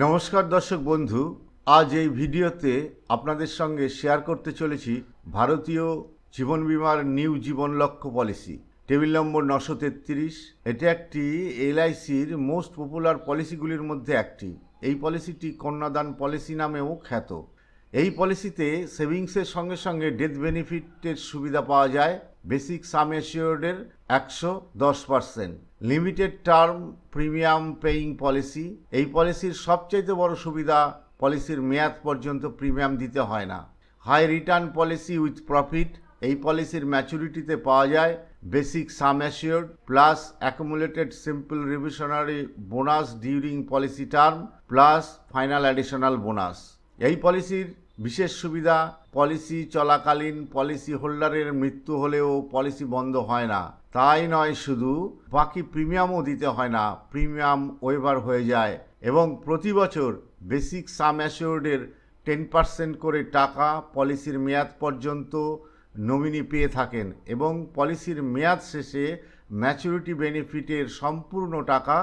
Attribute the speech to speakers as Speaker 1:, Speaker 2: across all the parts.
Speaker 1: নমস্কার দর্শক বন্ধু, আজ এই ভিডিওতে আপনাদের সঙ্গে শেয়ার করতে চলেছি ভারতীয় জীবন বীমার নিউ জীবন লক্ষ্য পলিসি টেবিল নম্বর 933। এটা একটি এলআইসির মোস্ট পপুলার পলিসিগুলির মধ্যে একটি। এই পলিসিটি কন্যাদান পলিসি নামেও খ্যাত। এই পলিসিতে সেভিংসের সঙ্গে সঙ্গে ডেথ বেনিফিটের সুবিধা পাওয়া যায়। বেসিক সাম অ্যাসিওর্ডের 110%। Limited term premium paying policy. এই পলিসির সবচাইতে বড় সুবিধা, পলিসির মেয়াদ পর্যন্ত প্রিমিয়াম দিতে হয় না। High return policy with profit. এই পলিসির ম্যাচুরিটিতে পাওয়া যায় basic sum assured plus accumulated simple reversionary bonus during policy term plus final additional bonus. এই পলিসির বিশেষ সুবিধা, পলিসি চলাকালীন পলিসি হোল্ডারের মৃত্যু হলেও পলিসি বন্ধ হয় না। তাই নয়, শুধু বাকি প্রিমিয়ামও দিতে হয় না, প্রিমিয়াম ওয়েভার হয়ে যায়। এবং প্রতি বছর বেসিক সাম অ্যাসিওর্ডের 10% করে টাকা পলিসির মেয়াদ পর্যন্ত নমিনি পেয়ে থাকেন এবং পলিসির মেয়াদ শেষে ম্যাচুরিটি বেনিফিটের সম্পূর্ণ টাকা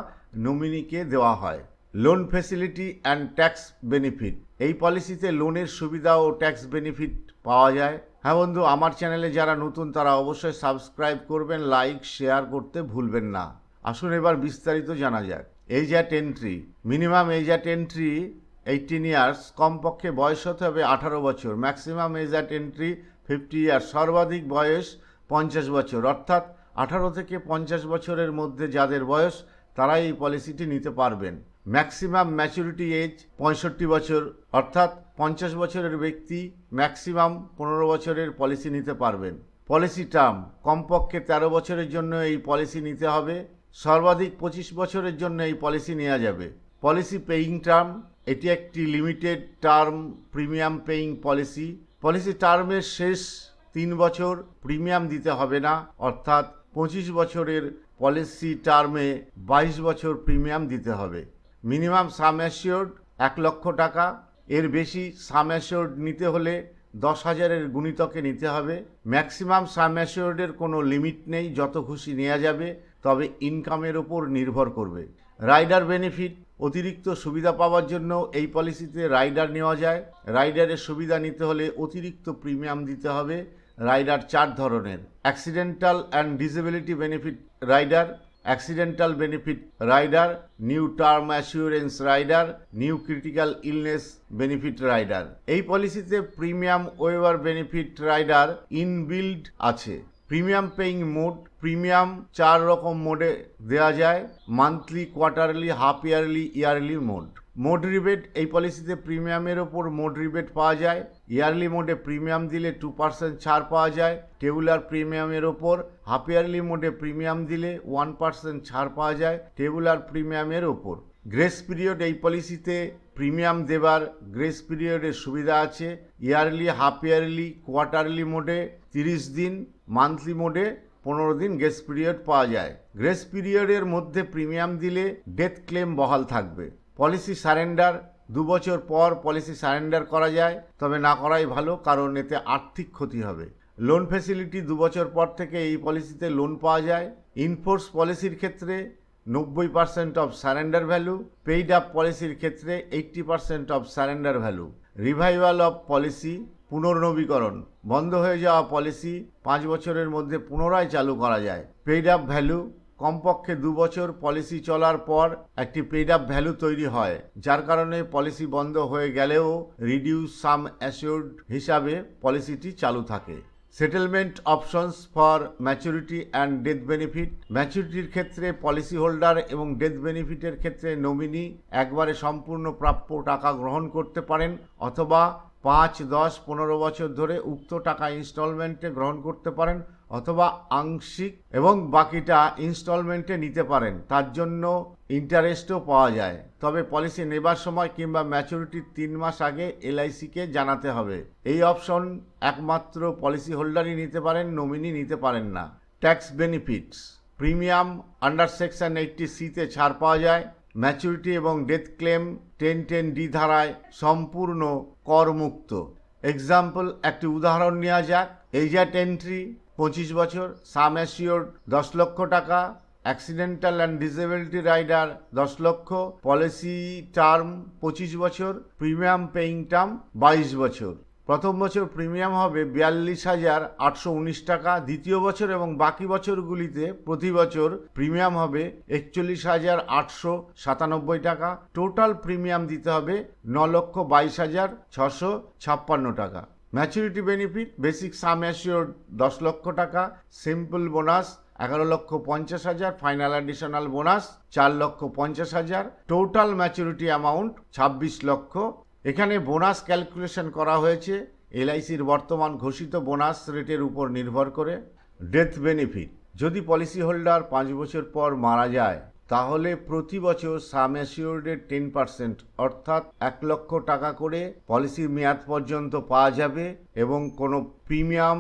Speaker 1: নমিনিকে দেওয়া হয়। Loan facility and tax benefit. এই পলিসিতে লোনের সুবিধা ও ট্যাক্স বেনিফিট পাওয়া যায়। হ্যাঁ বন্ধু, আমার চ্যানেলে যারা নতুন তারা অবশ্যই সাবস্ক্রাইব করবেন, লাইক শেয়ার করতে ভুলবেন না। আসুন এবার বিস্তারিত জানা যাক। Age at entry. Minimum age at entry 18 years. কমপক্ষে বয়স হতে হবে 18 বছর। Maximum age at entry 50 years. সর্বাধিক বয়স 50 বছর। অর্থাৎ 18 থেকে 50 বছরের মধ্যে যাদের বয়স তারাই এই পলিসিটি নিতে পারবেন। ম্যাক্সিমাম ম্যাচুরিটি এজ 65 বছর। অর্থাৎ 50 বছরের ব্যক্তি ম্যাক্সিমাম 15 বছরের পলিসি নিতে পারবেন। পলিসি টার্ম কমপক্ষে 13 বছরের জন্য এই পলিসি নিতে হবে। সর্বাধিক 25 বছরের জন্য এই পলিসি নেওয়া যাবে। পলিসি পেইং টার্ম, এটি একটি limited term premium paying policy. Policy টার্মের শেষ 3 বছর প্রিমিয়াম দিতে হবে না, অর্থাৎ 25 বছরের পলিসি টার্মে 22 বছর প্রিমিয়াম দিতে হবে। মিনিমাম সাম অ্যাসিওর্ড 1 লক্ষ টাকা। এর বেশি সাম অ্যাসিওর্ড নিতে হলে 10,000-এর গুণিতকে নিতে হবে। ম্যাক্সিমাম সাম অ্যাসিওর্ডের কোনো লিমিট নেই, যত খুশি নেওয়া যাবে, তবে ইনকামের ওপর নির্ভর করবে। Rider benefit. অতিরিক্ত সুবিধা পাওয়ার জন্য এই পলিসিতে রাইডার নেওয়া যায়। রাইডারের সুবিধা নিতে হলে অতিরিক্ত প্রিমিয়াম দিতে হবে। রাইডার 4 ধরনের: accidental and disability benefit rider, accidental benefit rider, new term assurance rider, new critical illness benefit rider. এই পলিসিতে premium waiver benefit rider inbuilt আছে। Premium paying mode. প্রিমিয়াম 4 রকম মোডে দেওয়া যায়: monthly, quarterly, half yearly, yearly mode. Mode rebate. এই পলিসিতে প্রিমিয়ামের ওপর মোড রিবেট পাওয়া যায়। ইয়ারলি মোডে প্রিমিয়াম দিলে 2% ছাড় পাওয়া যায় টেবুলার প্রিমিয়ামের ওপর। হাফ ইয়ারলি মোডে প্রিমিয়াম দিলে 1% ছাড় পাওয়া যায় টেবুলার প্রিমিয়ামের ওপর। Grace period. এই পলিসিতে প্রিমিয়াম দেবার গ্রেস পিরিয়ডের সুবিধা আছে। ইয়ারলি, হাফ ইয়ারলি, কোয়ার্টারলি মোডে 30 দিন, মান্থলি মোডে 15 দিন গ্রেস পিরিয়ড পাওয়া যায়। গ্রেস পিরিয়ডের মধ্যে প্রিমিয়াম দিলে ডেথ ক্লেম বহাল থাকবে। Policy surrender. 2 বছর পর পলিসি সারেন্ডার করা যায়, তবে না করাই ভালো, কারণ এতে আর্থিক ক্ষতি হবে। Loan facility. 2 বছর পর থেকে এই পলিসিতে লোন পাওয়া যায়। ইনফোর্স পলিসির ক্ষেত্রে 90% of surrender value. Paid up পলিসির ক্ষেত্রে 80% of surrender value. Revival of policy. পুনর্নবীকরণ। বন্ধ হয়ে যাওয়া পলিসি 5 বছরের মধ্যে পুনরায় চালু করা যায়। Paid up value. কমপক্ষে 2 বছর পলিসি চলার পর একটি পেইড আপ ভ্যালু তৈরি হয়, যার কারণে পলিসি বন্ধ হয়ে গেলেও রিডিউস সাম অ্যাসিওর্ড হিসাবে পলিসিটি চালু থাকে। Settlement options for maturity and death benefit. ম্যাচুরিটির ক্ষেত্রে পলিসি হোল্ডার এবং ডেথ বেনিফিটের ক্ষেত্রে নমিনি একবারে সম্পূর্ণ প্রাপ্য টাকা গ্রহণ করতে পারেন, অথবা 5, 10, 15 বছর ধরে উক্ত টাকা ইনস্টলমেন্টে গ্রহণ করতে পারেন, অথবা আংশিক এবং বাকিটা ইনস্টলমেন্টে নিতে পারেন। তার জন্য ইন্টারেস্টও পাওয়া যায়। তবে পলিসি নেবার সময় কিংবা ম্যাচুরিটির 3 মাস আগে এলআইসিকে জানাতে হবে। এই অপশন একমাত্র পলিসি হোল্ডারই নিতে পারেন, নমিনি নিতে পারেন না। Tax benefits. Premium under section 80C-তে ছাড় পাওয়া যায়। ম্যাচুরিটি এবং ডেথ ক্লেম 1010D ধারায় সম্পূর্ণ করমুক্ত। এক্সাম্পল, একটি উদাহরণ নেওয়া যাক। এজ অ্যাট এন্ট্রি 25 বছর। সাম অ্যাসিওর্ড 10 লক্ষ টাকা। অ্যাক্সিডেন্টাল অ্যান্ড ডিসেবিলিটি রাইডার 10 লক্ষ, পলিসি টার্ম 25 বছর, প্রিমিয়াম পেইং টার্ম 22 বছর। প্রথম বছর প্রিমিয়াম হবে 42,819 টাকা, দ্বিতীয় বছর এবং বাকি বছরগুলিতে প্রতি বছর প্রিমিয়াম হবে 41,897 টাকা। টোটাল প্রিমিয়াম দিতে হবে 9,22,656 টাকা। Maturity benefit basic sum assured 10 লক্ষ টাকা, simple bonus 11,50,000, final additional bonus 4,50,000, total maturity amount 26 লক্ষ। এখানে বোনাস ক্যালকুলেশন করা হয়েছে এলআইসির বর্তমান ঘোষিত বোনাস রেটের উপর নির্ভর করে। ডেথ বেনিফিট যদি পলিসি হোল্ডার 5 বছর পর মারা যায় তাহলে প্রতি বছর সাম অ্যাসিওর্ডের 10% অর্থাৎ 1 লক্ষ টাকা করে পলিসির মেয়াদ পর্যন্ত পাওয়া যাবে এবং কোনো প্রিমিয়াম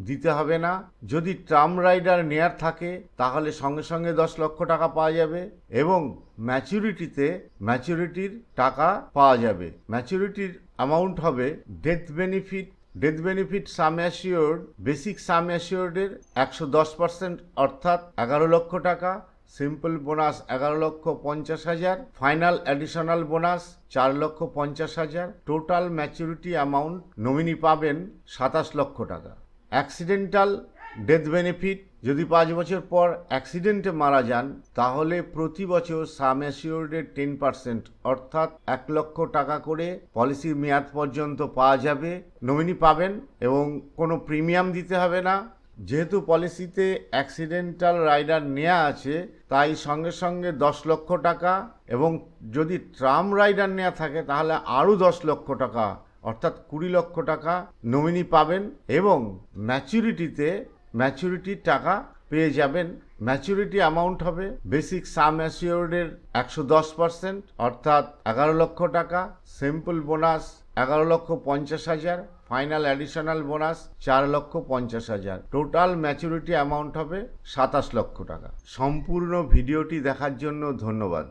Speaker 1: দিতে হবে না। যদি টার্ম রাইডার নেয়ার থাকে তাহলে সঙ্গে সঙ্গে 10 লক্ষ টাকা পাওয়া যাবে এবং ম্যাচুরিটির টাকা পাওয়া যাবে। ম্যাচুরিটির অ্যামাউন্ট হবে ডেথ বেনিফিট সাম অ্যাসিওর্ড বেসিক সাম অ্যাসিওর্ডের 110% অর্থাৎ 11 লক্ষ টাকা, simple bonus 11,50,000, final additional bonus 4,50,000, total maturity amount nominee পাবেন 27 লক্ষ টাকা। অ্যাক্সিডেন্টাল ডেথ বেনিফিট যদি 5 বছর পর অ্যাক্সিডেন্টে মারা যান তাহলে প্রতি বছর সাম অ্যাসিওর্ডের 10% অর্থাৎ 1 লক্ষ টাকা করে পলিসির মেয়াদ পর্যন্ত পাওয়া যাবে, নমিনি পাবেন এবং কোনো প্রিমিয়াম দিতে হবে না। যেহেতু পলিসিতে অ্যাক্সিডেন্টাল রাইডার নেওয়া আছে তাই সঙ্গে সঙ্গে 10 লক্ষ টাকা এবং যদি টার্ম রাইডার নেওয়া থাকে তাহলে আরও 10 লক্ষ টাকা অর্থাৎ 20 লক্ষ টাকা নমিনি পাবেন এবং ম্যাচুরিটির টাকা পেয়ে যাবেন। ম্যাচুরিটি অ্যামাউন্ট হবে বেসিক সাম অ্যাসিওর্ডের 110% অর্থাৎ 11 লক্ষ টাকা, simple bonus 11,50,000, final additional bonus 4,50,000, total maturity amount হবে 27 লক্ষ টাকা। সম্পূর্ণ ভিডিওটি দেখার জন্য ধন্যবাদ।